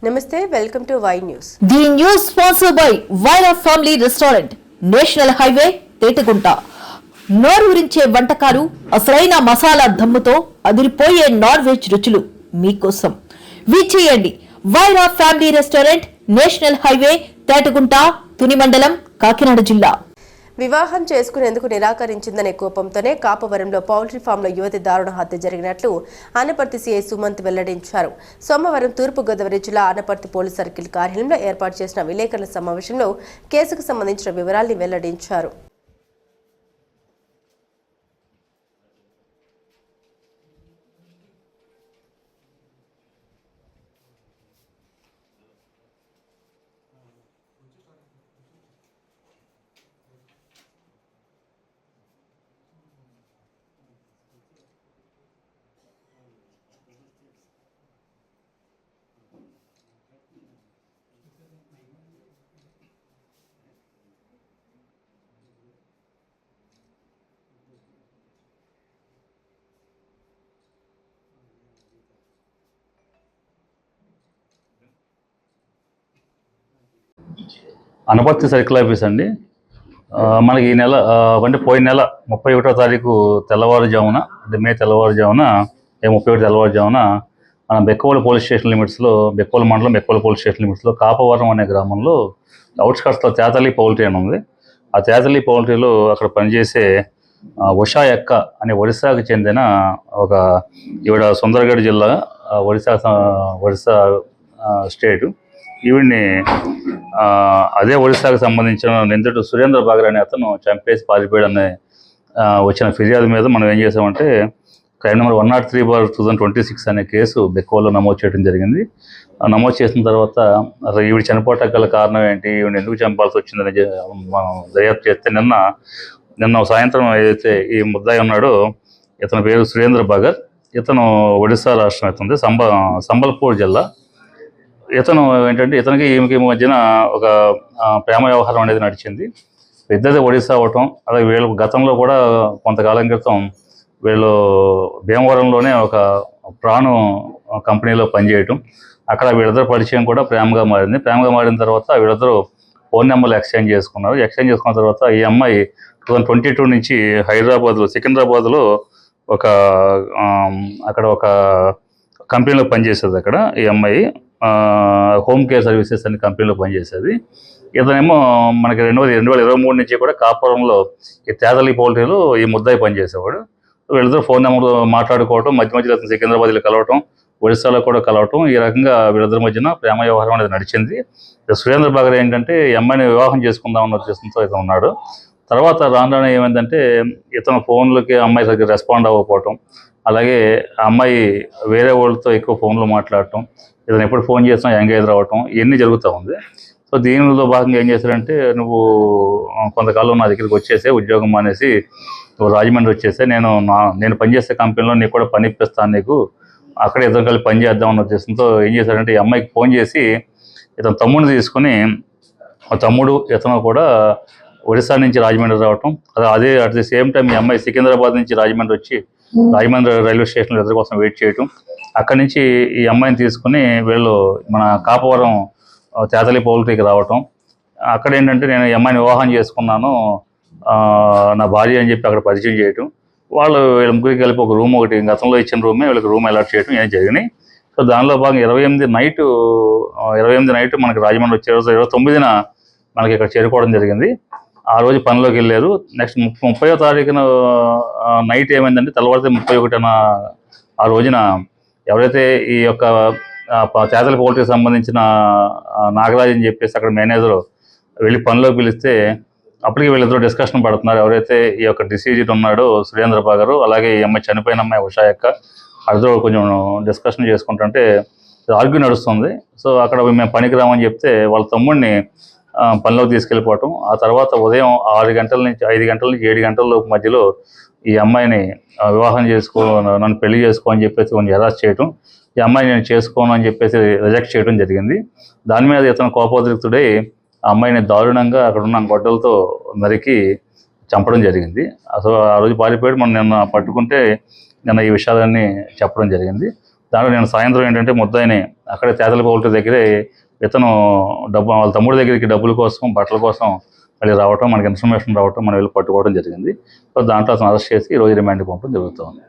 Namaste, welcome to Y News. The news sponsored by Vaira Family Restaurant, National Highway, Tetugunta. నోరూరించే వంటకాలు, అసలైన మసాలా దమ్ముతో అదిరిపోయే non veg రుచులు మీకోసం. విచ్చేయండి Wyra family restaurant, national highway, Tetagunta, Tuni మండలం, కాకినాడ జిల్లా. వివాహం చేసుకునేందుకు నిరాకరించిందనే కోపంతోనే కాపవరంలో పౌల్ట్రీ ఫామ్లో యువతి దారుణ హత్య జరిగినట్లు ఆనపర్తి సిఐ సుమంత్ వెల్లడించారు. సోమవారం తూర్పుగోదావరి జిల్లా ఆనపర్తి పోలీస్ సర్కిల్ కార్యాలయంలో ఏర్పాటు చేసిన విలేకరుల సమావేశంలో కేసుకు సంబంధించిన వివరాల్ని వెల్లడించారు. అనపర్తి సర్కిల్ ఆఫీస్ అండి. మనకి ఈ నెల అంటే పోయిన నెల 31వ తారీఖు తెల్లవారుజామున, అంటే మే తెల్లవారుజామున 31 తెల్లవారుజామున మన బెక్కవోలు పోలీస్ స్టేషన్ లిమిట్స్లో, బెక్కవోలు మండలం బెక్కవోలు పోలీస్ స్టేషన్ లిమిట్స్లో కాపవరం అనే గ్రామంలో అవుట్స్కట్స్లో తేతలి పౌల్ట్రీ అని ఉంది. ఆ తేతలి పౌల్ట్రీలో అక్కడ పనిచేసే ఉషా ఎక్క అనే ఒడిశాకు చెందిన ఒక ఈవిడ సుందరగఢ్ జిల్లా, ఒడిశా స్టేటు. ఈవిడ్ని అదే ఒడిశాకు సంబంధించిన నిందితుడు సురేంద్ర బాగర్ అనే అతను చంపేసి పారిపోయాడనే వచ్చిన ఫిర్యాదు మీద మనం ఏం చేసామంటే క్రైమ్ నెంబర్ 103/2026 అనే కేసు బెక్కవోల్లో నమోదు చేయడం జరిగింది. నమోదు చేసిన తర్వాత ఈవిడ చనిపోవటానికి గల కారణం ఏంటి, ఈవిడ ఎందుకు చంపాల్సి వచ్చిందని మనం దర్యాప్తు చేస్తే నిన్న సాయంత్రం ఏదైతే ఈ ముద్దాయి ఉన్నాడో ఇతని పేరు సురేంద్ర బాగర్. ఇతను ఒడిశా రాష్ట్రం అవుతుంది, సంబల్పూర్ జిల్లా. ఇతను ఏంటంటే ఇతనికి ఈమెకి మధ్యన ఒక ప్రేమ వ్యవహారం అనేది నడిచింది. ఇద్దరిది ఒడిశా అవటం, అలాగే వీళ్ళు గతంలో కూడా కొంతకాలం క్రితం వీళ్ళు భీమవరంలోనే ఒక ప్రాణు కంపెనీలో పనిచేయటం, అక్కడ వీళ్ళిద్దరు పరిచయం కూడా ప్రేమగా మారింది. ప్రేమగా మారిన తర్వాత వీళ్ళిద్దరూ ఫోన్ నెంబర్లు ఎక్స్చేంజ్ చేసుకున్నారు. ఎక్స్చేంజ్ చేసుకున్న తర్వాత ఈ అమ్మాయి 2022 నుంచి సికింద్రాబాద్లో అక్కడ ఒక కంపెనీలో పనిచేసేది. అక్కడ ఈ అమ్మాయి హోమ్ కేర్ సర్వీసెస్ అనే కంపెనీలో పనిచేసేది. ఇతనేమో మనకి 2023 నుంచి కూడా కాపురంలో ఈ తేతలి పౌల్ట్రీలో ఈ ముద్దాయి పనిచేసేవాడు. వీళ్ళిద్దరు ఫోన్ నెంబర్ మాట్లాడుకోవటం, మధ్యలో అతను సికింద్రాబాద్లో కలవటం, ఒడిశాలో కూడా కలవటం, ఈ రకంగా వీళ్ళిద్దరి మధ్యన ప్రేమ వ్యవహారం అనేది నడిచింది. సురేంద్ర బాగర్ ఏంటంటే ఈ అమ్మాయిని వివాహం చేసుకుందామన్న ఉద్దేశంతో ఇతను ఉన్నాడు. తర్వాత రాను ఏమైందంటే ఇతను ఫోన్లకి అమ్మాయి సరిగ్గా రెస్పాండ్ అవ్వకపోవటం, అలాగే ఆ అమ్మాయి వేరే వాళ్ళతో ఎక్కువ ఫోన్లో మాట్లాడటం, ఇతను ఎప్పుడు ఫోన్ చేసినా ఎంగేజ్ రావటం, ఇవన్నీ జరుగుతూ ఉంది. సో దీనిలో భాగంగా ఏం చేశారంటే, నువ్వు కొంతకాలం నా దగ్గరికి వచ్చేసే, ఉద్యోగం మానేసి నువ్వు రాజమండ్రి వచ్చేసే, నేను పనిచేసే కంపెనీలో నీకు కూడా పని ఇప్పిస్తాను, నీకు అక్కడ ఇద్దరు కలిసి పని చేద్దామన్న ఉద్దేశంతో ఏం చేశారంటే ఈ అమ్మాయికి ఫోన్ చేసి ఇతను తమ్ముడిని తీసుకుని, తమ్ముడు ఇతను కూడా ఒడిశా నుంచి రాజమండ్రి రావటం, అదే అట్ ది సేమ్ టైం ఈ అమ్మాయి సికింద్రాబాద్ నుంచి రాజమండ్రి వచ్చి రాజమండ్రి రైల్వే స్టేషన్లో ఇద్దరి కోసం వెయిట్ చేయటం, అక్కడి నుంచి ఈ అమ్మాయిని తీసుకుని వీళ్ళు మన కాపవరం తేతలి పౌల్ట్రీకి రావటం. అక్కడ ఏంటంటే నేను ఈ అమ్మాయిని వివాహం చేసుకున్నాను, నా భార్య అని చెప్పి అక్కడ పరిచయం చేయటం, వీళ్ళ ముగ్గురికి కలిపి ఒక రూమ్, ఒకటి గతంలో ఇచ్చిన రూమే వీళ్ళకి రూమ్ అలాట్ చేయడం ఏం జరిగినాయి. సో దానిలో భాగంగా 28 నైట్ మనకి రాజమండ్రి వచ్చే రోజు 29న మనకి ఇక్కడ చేరుకోవడం జరిగింది. ఆ రోజు పనిలోకి వెళ్ళారు. నెక్స్ట్ 30వ తారీఖున నైట్ ఏమైందంటే తెల్లవారితే 31న ఆ రోజున ఎవరైతే ఈ యొక్క తేతలి పౌల్ట్రీకి సంబంధించిన నాగరాజ్ అని చెప్పేసి అక్కడ మేనేజర్ వెళ్ళి పనిలోకి పిలిస్తే అప్పటికి వీళ్ళిద్దరూ డిస్కషన్ పడుతున్నారు. ఎవరైతే ఈ యొక్క డిసీజ్డ్ ఉన్నాడో సురేంద్ర బాగరు, అలాగే ఈ అమ్మాయి చనిపోయిన అమ్మాయి ఉషా యొక్క అర్థం కొంచెం డిస్కషన్ చేసుకుంటుంటే ఆర్గ్యూ నడుస్తుంది. సో అక్కడ మేము పనికి రామని చెప్తే వాళ్ళ తమ్ముడిని పనిలోకి తీసుకెళ్ళిపోవటం, ఆ తర్వాత ఉదయం 6 గంటల నుంచి 5 గంటల నుంచి 7 గంటల మధ్యలో ఈ అమ్మాయిని వివాహం నన్ను పెళ్లి చేసుకో అని చెప్పేసి కొంచెం హెరాస్ చేయటం, ఈ అమ్మాయిని నేను చేసుకోను అని చెప్పేసి రిజెక్ట్ చేయడం జరిగింది. దాని మీద ఇతను కోపోద్రిక్తుడై ఆ అమ్మాయిని దారుణంగా అక్కడ ఉన్న గొడ్డలతో నరికి చంపడం జరిగింది. అసలు ఆ రోజు పారిపోయాడు. మనం నిన్న పట్టుకుంటే నిన్న ఈ విషయాలన్నీ చెప్పడం జరిగింది. దాంట్లో నేను సాయంత్రం ఏంటంటే ముద్దాయిని అక్కడే తేదల పౌల్ట్రీ దగ్గరే ఇతను వాళ్ళ తమ్ముడి దగ్గరికి డబ్బుల కోసం బట్టల కోసం మళ్ళీ రావటం, మనకి ఇన్ఫర్మేషన్ రావటం, మనం వెళ్ళి పట్టుకోవడం జరిగింది. సో దాంట్లో అతను అరెస్ట్ చేసి ఈరోజు రిమాండ్కి పంపడం జరుగుతుంది.